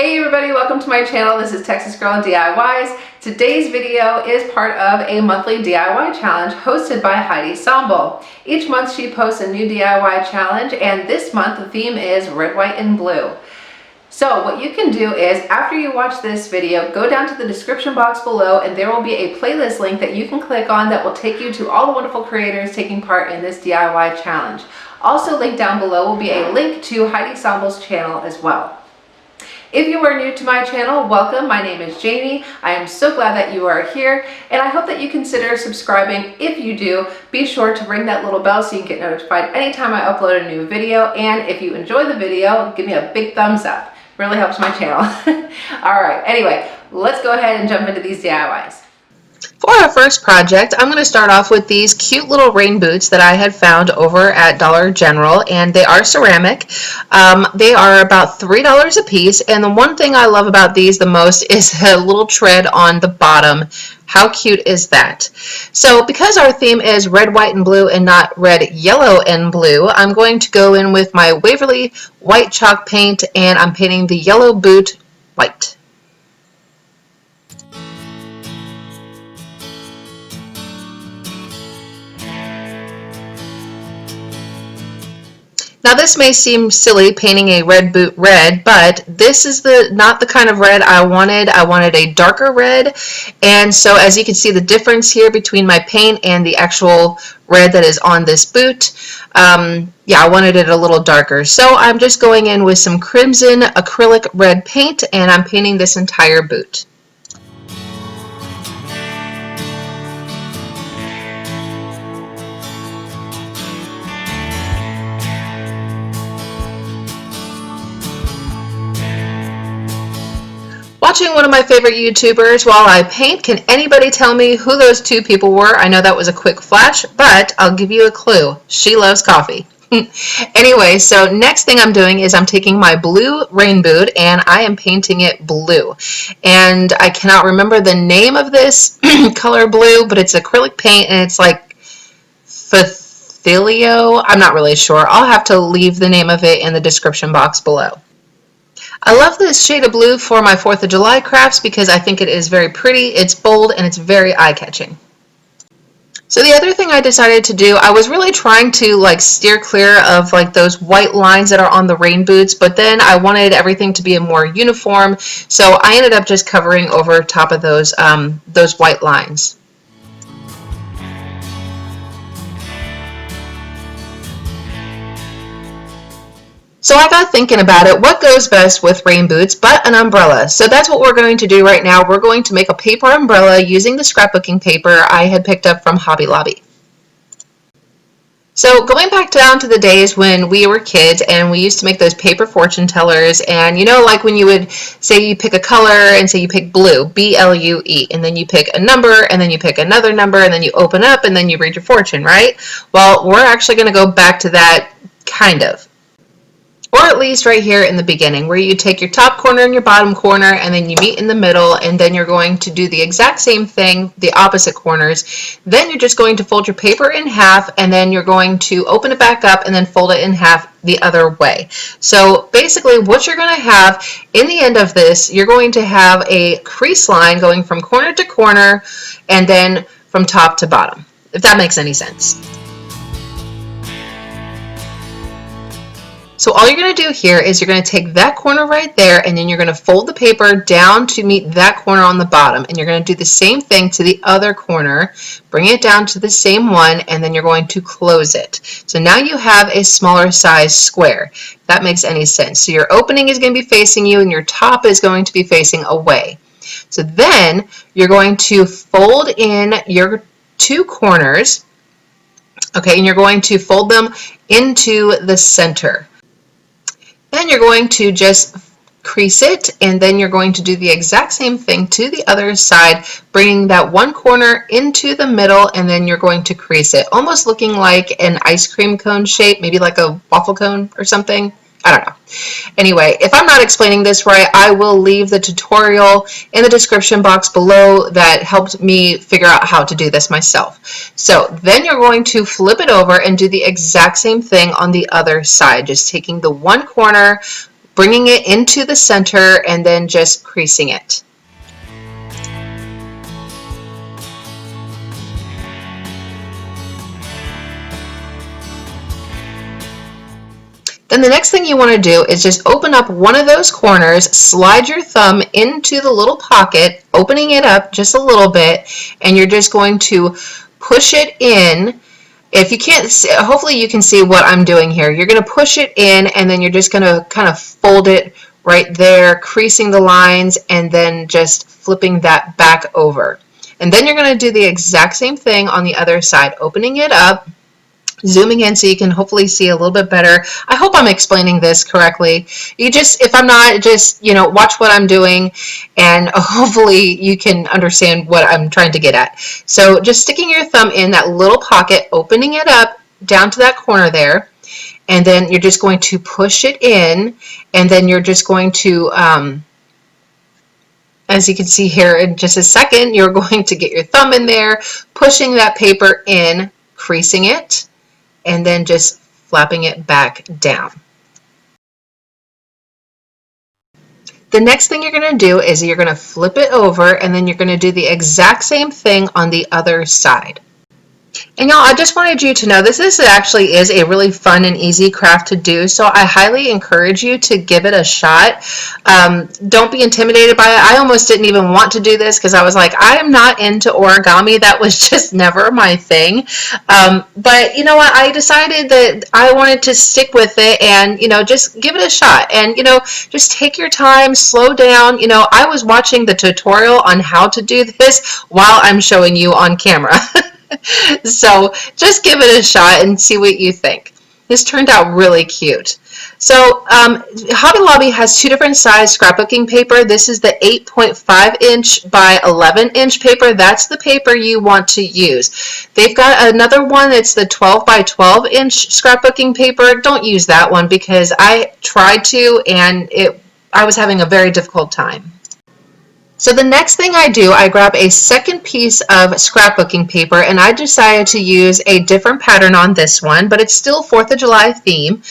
Hey everybody, welcome to my channel. This is Texas Girl DIYs. Today's video is part of a monthly DIY challenge hosted by Heidi Sonboul. Each month she posts a new DIY challenge, and this month the theme is red, white, and blue. So what you can do is, after you watch this video, go down to the description box below and there will be a playlist link that you can click on that will take you to all the wonderful creators taking part in this DIY challenge. Also linked down below will be a link to Heidi Sonboul's channel as well. If you are new to my channel, welcome. My name is Jamie. I am so glad that you are here, and I hope that you consider subscribing. If you do, be sure to ring that little bell so you can get notified anytime I upload a new video. And if you enjoy the video, give me a big thumbs up. Really helps my channel. All right, anyway, let's go ahead and jump into these DIYs. For our first project, I'm going to start off with these cute little rain boots that I had found over at Dollar General, and they are ceramic. They are about $3 a piece, and the one thing I love about these the most is a little tread on the bottom. How cute is that? So because our theme is red, white, and blue and not red, yellow, and blue, I'm going to go in with my Waverly white chalk paint, and I'm painting the yellow boot white. Now this may seem silly, painting a red boot red, but this is not the kind of red I wanted. I wanted a darker red, and so as you can see the difference here between my paint and the actual red that is on this boot, yeah, I wanted it a little darker. So I'm just going in with some crimson acrylic red paint, and I'm painting this entire boot. Watching one of my favorite YouTubers while I paint, can anybody tell me who those two people were? I know that was a quick flash, but I'll give you a clue. She loves coffee. Anyway, so next thing I'm doing is I'm taking my blue rain boot and I am painting it blue. And I cannot remember the name of this color blue, but it's acrylic paint and it's like phthylio. I'm not really sure. I'll have to leave the name of it in the description box below. I love this shade of blue for my 4th of July crafts because I think it is very pretty, it's bold, and it's very eye-catching. So the other thing I decided to do, I was really trying to steer clear of those white lines that are on the rain boots, but then I wanted everything to be a more uniform, so I ended up just covering over top of those white lines. So I got thinking about it, what goes best with rain boots but an umbrella? So that's what we're going to do right now. We're going to make a paper umbrella using the scrapbooking paper I had picked up from Hobby Lobby. So going back down to the days when we were kids and we used to make those paper fortune tellers, and you know, like when you would say you pick a color and say you pick blue, B-L-U-E, and then you pick a number and then you pick another number and then you open up and then you read your fortune, right? Well, we're actually going to go back to that kind of. Or at least right here in the beginning, where you take your top corner and your bottom corner and then you meet in the middle, and then you're going to do the exact same thing, the opposite corners. Then you're just going to fold your paper in half, and then you're going to open it back up and then fold it in half the other way. So basically what you're going to have in the end of this, you're going to have a crease line going from corner to corner and then from top to bottom, if that makes any sense. So all you're going to do here is you're going to take that corner right there, and then you're going to fold the paper down to meet that corner on the bottom, and you're going to do the same thing to the other corner, bring it down to the same one, and then you're going to close it. So now you have a smaller size square, if that makes any sense. So your opening is going to be facing you and your top is going to be facing away. So then you're going to fold in your two corners, okay, and you're going to fold them into the center. Then you're going to just crease it, and then you're going to do the exact same thing to the other side, bringing that one corner into the middle, and then you're going to crease it, almost looking like an ice cream cone shape, maybe like a waffle cone or something. I don't know. Anyway, if I'm not explaining this right, I will leave the tutorial in the description box below that helped me figure out how to do this myself. So then you're going to flip it over and do the exact same thing on the other side, just taking the one corner, bringing it into the center and then just creasing it. Then the next thing you want to do is just open up one of those corners, slide your thumb into the little pocket, opening it up just a little bit, and you're just going to push it in. If you can't see, hopefully you can see what I'm doing here. You're going to push it in, and then you're just going to kind of fold it right there, creasing the lines, and then just flipping that back over. And then you're going to do the exact same thing on the other side, opening it up, zooming in so you can hopefully see a little bit better. I hope I'm explaining this correctly. You just, if I'm not, just, you know, watch what I'm doing and hopefully you can understand what I'm trying to get at. So just sticking your thumb in that little pocket, opening it up down to that corner there, and then you're just going to push it in, and then you're just going to, as you can see here in just a second, you're going to get your thumb in there, pushing that paper in, creasing it, and then just flapping it back down. The next thing you're going to do is you're going to flip it over, and then you're going to do the exact same thing on the other side. And y'all, I just wanted you to know this actually is a really fun and easy craft to do, so I highly encourage you to give it a shot. Don't be intimidated by it. I almost didn't even want to do this because I was like, I am not into origami. That was just never my thing. But you know what? I decided that I wanted to stick with it and, you know, just give it a shot. And, you know, just take your time, slow down. You know, I was watching the tutorial on how to do this while I'm showing you on camera. So just give it a shot and see what you think. This turned out really cute. So Hobby Lobby has two different size scrapbooking paper. This is the 8.5 inch by 11 inch paper. That's the paper you want to use. They've got another one that's the 12 by 12 inch scrapbooking paper. Don't use that one because I tried to and I was having a very difficult time. So the next thing I do, I grab a second piece of scrapbooking paper, and I decided to use a different pattern on this one, but it's still 4th of July theme,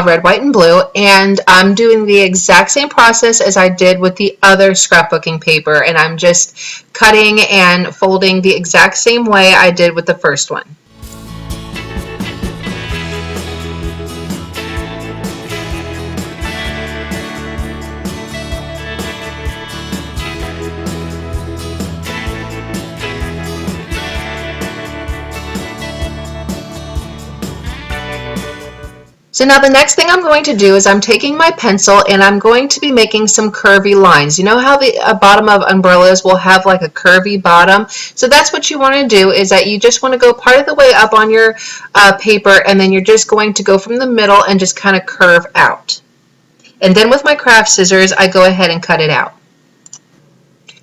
red, white, and blue, and I'm doing the exact same process as I did with the other scrapbooking paper, and I'm just cutting and folding the exact same way I did with the first one. So now the next thing I'm going to do is I'm taking my pencil and I'm going to be making some curvy lines. You know how the bottom of umbrellas will have like a curvy bottom? So that's what you want to do, is that you just want to go part of the way up on your paper, and then you're just going to go from the middle and just kind of curve out. And then with my craft scissors, I go ahead and cut it out.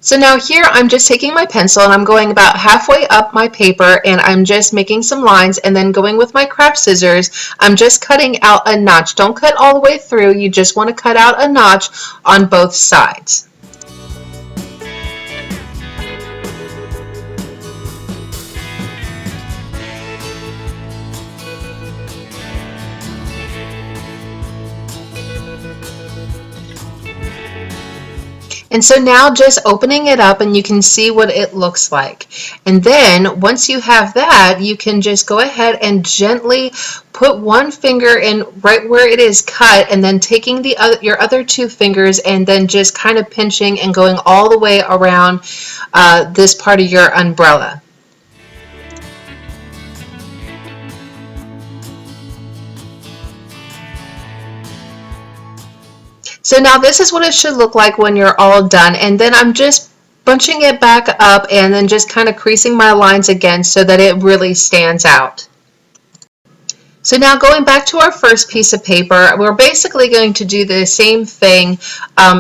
So now here I'm just taking my pencil and I'm going about halfway up my paper and I'm just making some lines, and then going with my craft scissors, I'm just cutting out a notch. Don't cut all the way through, you just want to cut out a notch on both sides. And so now just opening it up and you can see what it looks like. And then once you have that, you can just go ahead and gently put one finger in right where it is cut, and then taking your other two fingers and then just kind of pinching and going all the way around this part of your umbrella. So now this is what it should look like when you're all done, and then I'm just bunching it back up and then just kind of creasing my lines again so that it really stands out. So now going back to our first piece of paper, we're basically going to do the same thing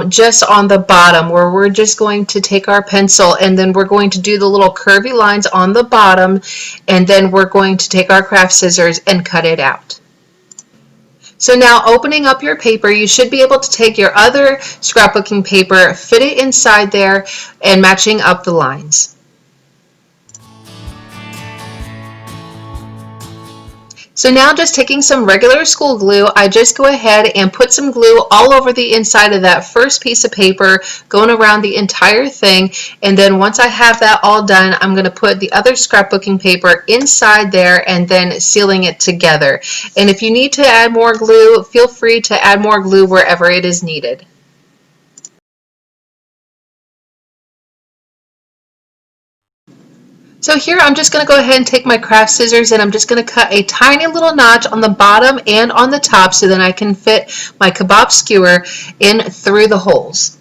just on the bottom, where we're just going to take our pencil and then we're going to do the little curvy lines on the bottom, and then we're going to take our craft scissors and cut it out. So now opening up your paper, you should be able to take your other scrapbooking paper, fit it inside there, and matching up the lines. So now just taking some regular school glue, I just go ahead and put some glue all over the inside of that first piece of paper, going around the entire thing. And then once I have that all done, I'm going to put the other scrapbooking paper inside there and then sealing it together. And if you need to add more glue, feel free to add more glue wherever it is needed. So here I'm just going to go ahead and take my craft scissors and I'm just going to cut a tiny little notch on the bottom and on the top so then I can fit my kabob skewer in through the holes.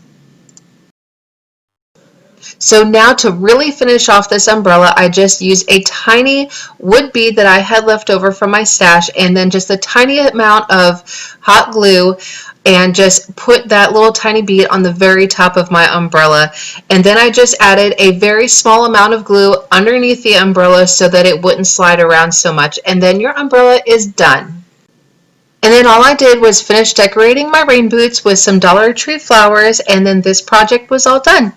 So now to really finish off this umbrella, I just used a tiny wood bead that I had left over from my stash and then just a tiny amount of hot glue and just put that little tiny bead on the very top of my umbrella. And then I just added a very small amount of glue underneath the umbrella so that it wouldn't slide around so much. And then your umbrella is done. And then all I did was finish decorating my rain boots with some Dollar Tree flowers, and then this project was all done.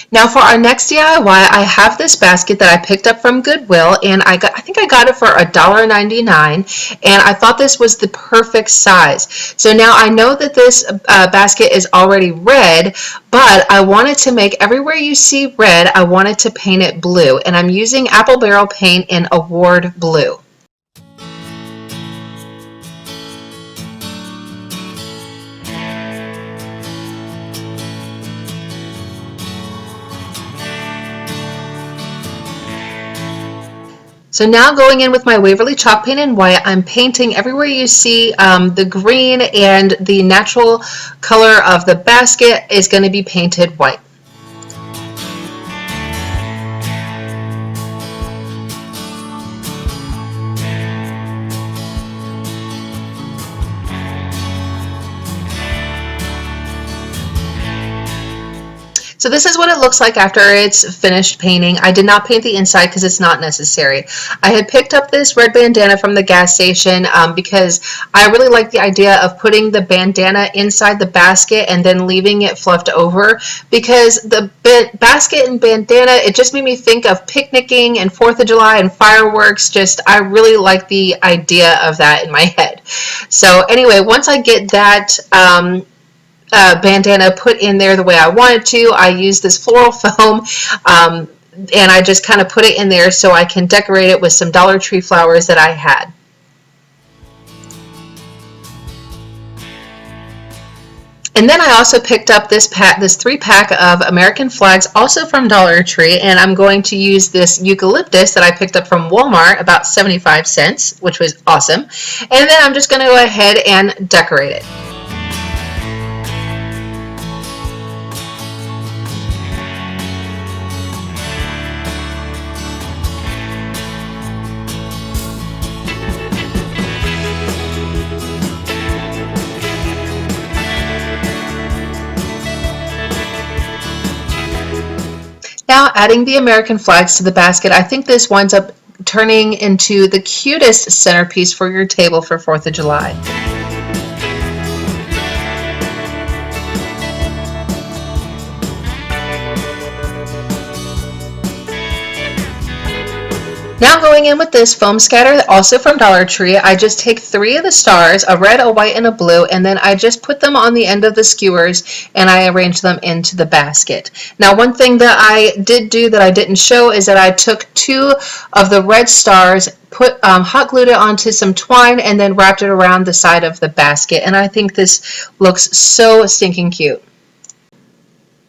Now for our next DIY, I have this basket that I picked up from Goodwill, and I think I got it for $1.99, and I thought this was the perfect size. So now I know that this basket is already red, but I wanted to make everywhere you see red, I wanted to paint it blue, and I'm using Apple Barrel paint in Award Blue. So now going in with my Waverly chalk paint in white, I'm painting everywhere you see the green, and the natural color of the basket is going to be painted white. So this is what it looks like after it's finished painting. I did not paint the inside because it's not necessary. I had picked up this red bandana from the gas station because I really like the idea of putting the bandana inside the basket and then leaving it fluffed over, because the basket and bandana, it just made me think of picnicking and 4th of July and fireworks. I really like the idea of that in my head. So anyway, once I get that bandana put in there the way I wanted to, I use this floral foam and I just kind of put it in there so I can decorate it with some Dollar Tree flowers that I had. And then I also picked up this 3-pack of American flags, also from Dollar Tree, and I'm going to use this eucalyptus that I picked up from Walmart, about 75 cents, which was awesome. And then I'm just going to go ahead and decorate it. Now adding the American flags to the basket, I think this winds up turning into the cutest centerpiece for your table for 4th of July. Now going in with this foam scatter, also from Dollar Tree, I just take 3 of the stars, a red, a white, and a blue, and then I just put them on the end of the skewers and I arrange them into the basket. Now one thing that I did do that I didn't show is that I took 2 of the red stars, hot glued it onto some twine, and then wrapped it around the side of the basket, and I think this looks so stinking cute.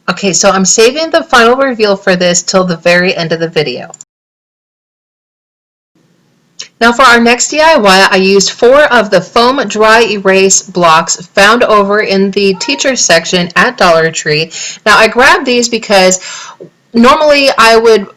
Okay, so I'm saving the final reveal for this till the very end of the video. Now for our next DIY, I used 4 of the foam dry erase blocks found over in the teacher section at Dollar Tree. Now I grabbed these because normally I would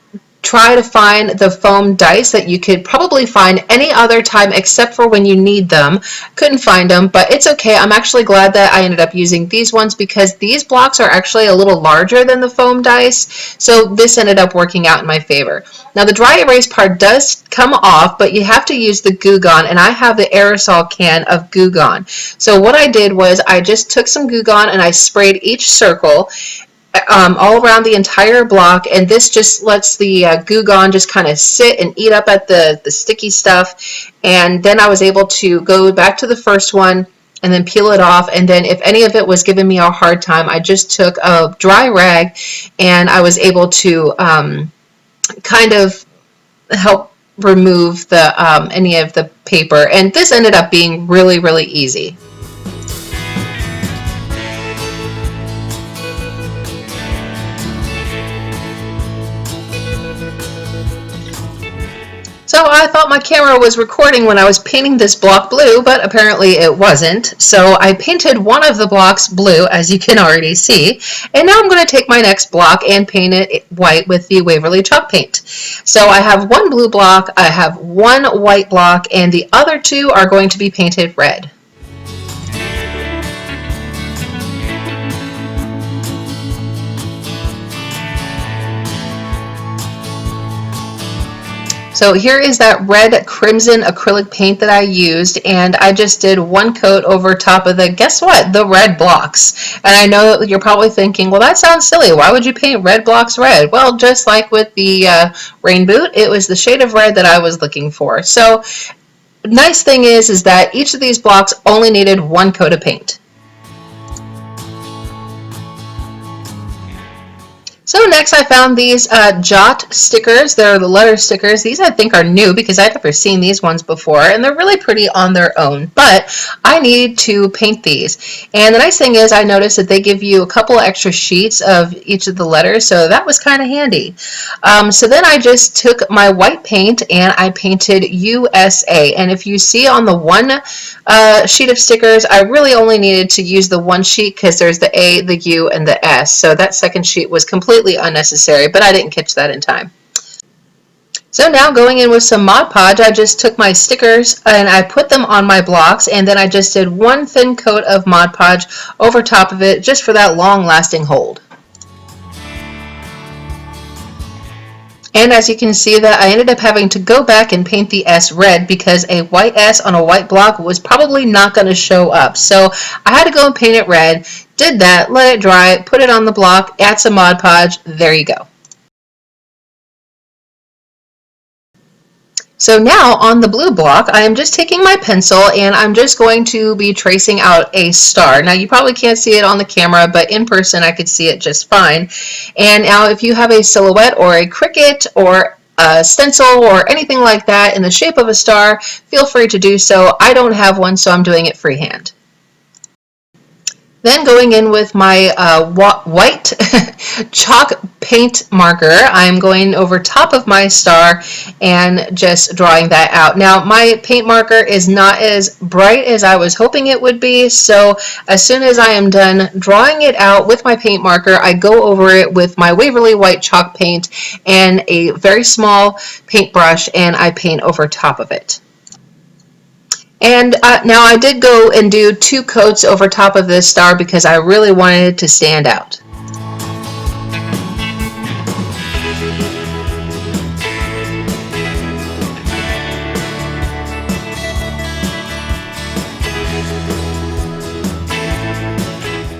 try to find the foam dice that you could probably find any other time except for when you need them. Couldn't find them, but it's okay. I'm actually glad that I ended up using these ones because these blocks are actually a little larger than the foam dice, so this ended up working out in my favor. Now the dry erase part does come off, but you have to use the Goo Gone, and I have the aerosol can of Goo Gone. So what I did was I just took some Goo Gone and I sprayed each circle all around the entire block, and this just lets the Goo Gone just kind of sit and eat up at the sticky stuff. And then I was able to go back to the first one and then peel it off, and then if any of it was giving me a hard time, I just took a dry rag and I was able to kind of help remove the any of the paper, and this ended up being really, really easy. So I thought my camera was recording when I was painting this block blue, but apparently it wasn't. So I painted one of the blocks blue, as you can already see, and now I'm going to take my next block and paint it white with the Waverly chalk paint. So I have one blue block, I have one white block, and the other 2 are going to be painted red. So here is that red crimson acrylic paint that I used, and I just did one coat over top of the, guess what, the red blocks. And I know that you're probably thinking, well, that sounds silly. Why would you paint red blocks red? Well, just like with the rain boot, it was the shade of red that I was looking for. So nice thing is that each of these blocks only needed one coat of paint. So next I found these jute stickers. They're the letter stickers. These I think are new because I've never seen these ones before, and they're really pretty on their own, but I needed to paint these. And the nice thing is I noticed that they give you a couple extra sheets of each of the letters, so that was kind of handy. So then I just took my white paint and I painted USA, and if you see on the one sheet of stickers, I really only needed to use the one sheet because there's the A, the U, and the S, so that second sheet was completely unnecessary, but I didn't catch that in time. So now going in with some Mod Podge, I just took my stickers and I put them on my blocks, and then I just did one thin coat of Mod Podge over top of it just for that long-lasting hold. And as you can see that I ended up having to go back and paint the S red because a white S on a white block was probably not going to show up. So I had to go and paint it red, did that, let it dry, put it on the block, add some Mod Podge, there you go. So now on the blue block, I am just taking my pencil and I'm just going to be tracing out a star. Now you probably can't see it on the camera, but in person I could see it just fine. And now if you have a silhouette or a Cricut or a stencil or anything like that in the shape of a star, feel free to do so. I don't have one, so I'm doing it freehand. Then going in with my white chalk paint marker, I'm going over top of my star and just drawing that out. Now my paint marker is not as bright as I was hoping it would be, so as soon as I am done drawing it out with my paint marker, I go over it with my Waverly white chalk paint and a very small paintbrush, and I paint over top of it. And now I did go and do 2 coats over top of this star because I really wanted it to stand out.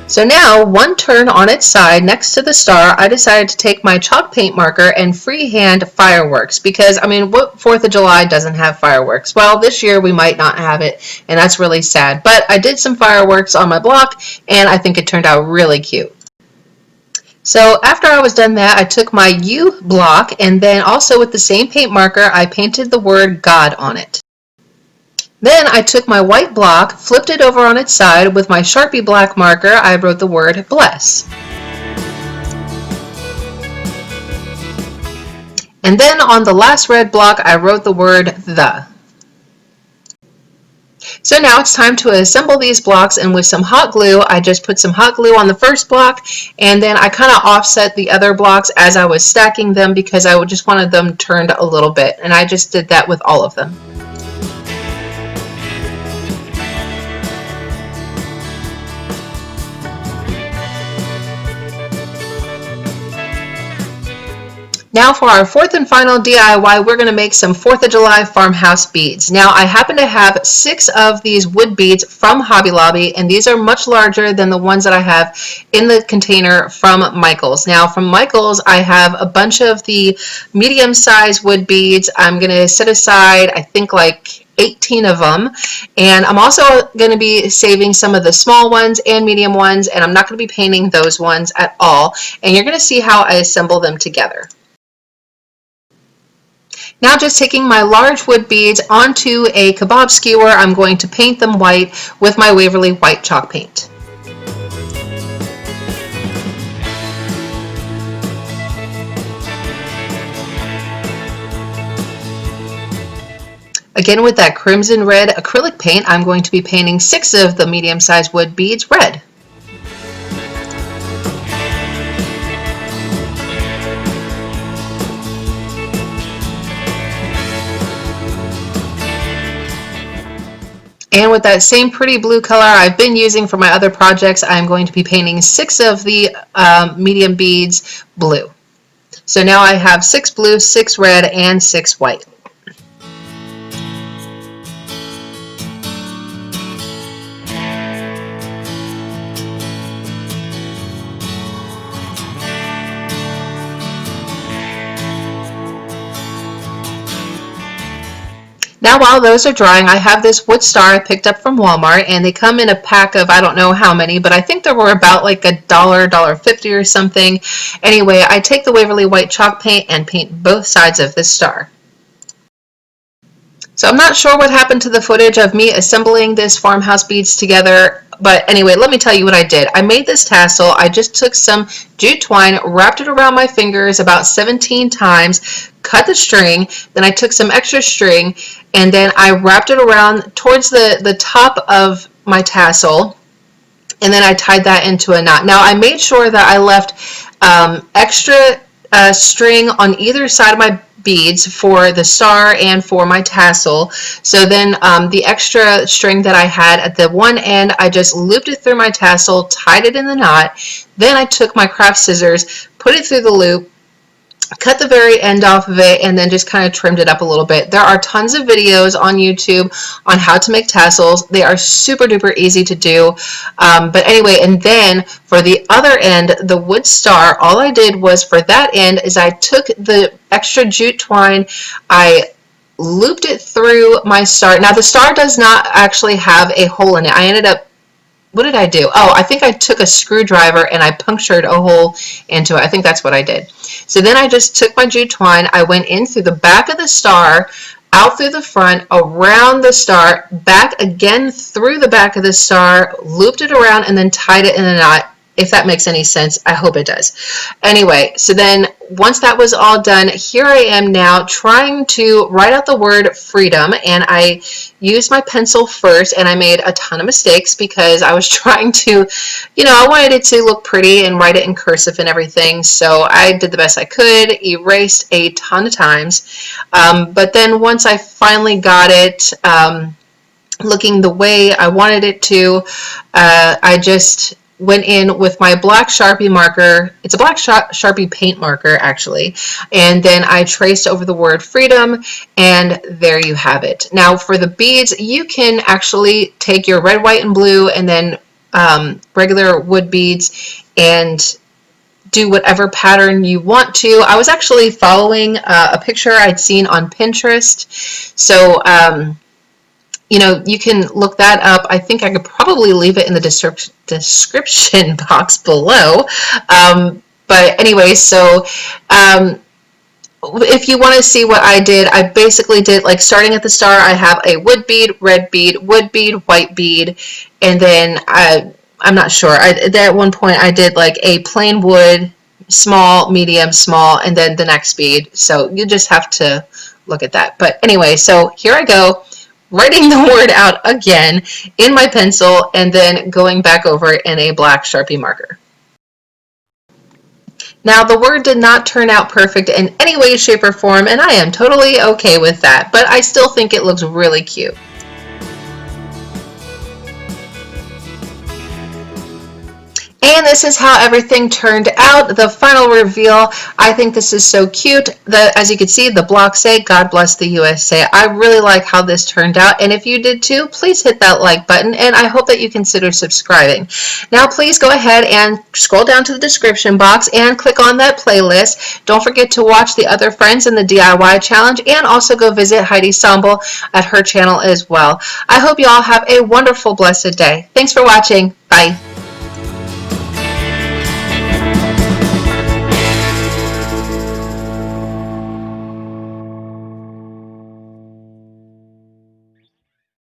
So now, one turn on its side next to the star, I decided to take my chalk paint marker and freehand fireworks because, I mean, what 4th of July doesn't have fireworks? Well, this year we might not have it, and that's really sad. But I did some fireworks on my block, and I think it turned out really cute. So after I was done that, I took my U block, and then also with the same paint marker, I painted the word God on it. Then I took my white block, flipped it over on its side. With my Sharpie black marker, I wrote the word bless. And then on the last red block, I wrote the word the. So now it's time to assemble these blocks, and with some hot glue, I just put some hot glue on the first block, and then I kind of offset the other blocks as I was stacking them because I just wanted them turned a little bit, and I just did that with all of them. Now for our fourth and final DIY, we're going to make some 4th of July farmhouse beads. Now I happen to have 6 of these wood beads from Hobby Lobby, and these are much larger than the ones that I have in the container from Michaels. Now from Michaels, I have a bunch of the medium-sized wood beads. I'm going to set aside, I think, like 18 of them, and I'm also going to be saving some of the small ones and medium ones, and I'm not going to be painting those ones at all, and you're going to see how I assemble them together. Now just taking my large wood beads onto a kabob skewer, I'm going to paint them white with my Waverly white chalk paint. Again, with that crimson red acrylic paint, I'm going to be painting 6 of the medium-sized wood beads red. And with that same pretty blue color I've been using for my other projects, I'm going to be painting 6 of the medium beads blue. So now I have 6 blue, 6 red, and 6 white. Now while those are drying, I have this wood star I picked up from Walmart, and they come in a pack of I don't know how many, but I think there were about like $1, $1.50 or something. Anyway, I take the Waverly white chalk paint and paint both sides of this star. So I'm not sure what happened to the footage of me assembling this farmhouse beads together, but anyway, let me tell you what I did. I made this tassel. I just took some jute twine, wrapped it around my fingers about 17 times, cut the string, then I took some extra string, and then I wrapped it around towards the top of my tassel, and then I tied that into a knot. Now I made sure that I left extra string on either side of my beads for the star and for my tassel. So then the extra string that I had at the one end, I just looped it through my tassel, tied it in the knot. Then I took my craft scissors, put it through the loop, cut the very end off of it, and then just kind of trimmed it up a little bit. There are tons of videos on YouTube on how to make tassels. They are super duper easy to do. But anyway, and then for the other end, the wood star, all I did was for that end is I took the extra jute twine, I looped it through my star. Now the star does not actually have a hole in it. I ended up, what did I do? Oh, I think I took a screwdriver and I punctured a hole into it. I think that's what I did. So then I just took my jute twine, I went in through the back of the star, out through the front, around the star, back again through the back of the star, looped it around, and then tied it in a knot. If that makes any sense, I hope it does. Anyway, so then once that was all done, here I am now trying to write out the word freedom, and I used my pencil first, and I made a ton of mistakes because I was trying to, I wanted it to look pretty and write it in cursive and everything, so I did the best I could, erased a ton of times, but then once I finally got it looking the way I wanted it to, I just went in with my black Sharpie marker. It's a black Sharpie paint marker, actually. And then I traced over the word freedom, and there you have it. Now for the beads, you can actually take your red, white, and blue, and then regular wood beads, and do whatever pattern you want to. I was actually following a picture I'd seen on Pinterest. So, you can look that up. I think I could probably leave it in the description box below. But anyway, so if you want to see what I did, I basically did, like, starting at the star, I have a wood bead, red bead, wood bead, white bead, and then I'm not sure. At one point I did like a plain wood, small, medium, small, and then the next bead. So you just have to look at that. But anyway, so here I go. writing the word out again in my pencil and then going back over it in a black Sharpie marker. Now, the word did not turn out perfect in any way, shape, or form, and I am totally okay with that, but I still think it looks really cute. And this is how everything turned out. The final reveal, I think this is so cute. As you can see, the blocks say, God bless the USA. I really like how this turned out. And if you did too, please hit that like button. And I hope that you consider subscribing. Now, please go ahead and scroll down to the description box and click on that playlist. Don't forget to watch the other friends in the DIY challenge and also go visit Heidi Sonboul at her channel as well. I hope you all have a wonderful, blessed day. Thanks for watching. Bye.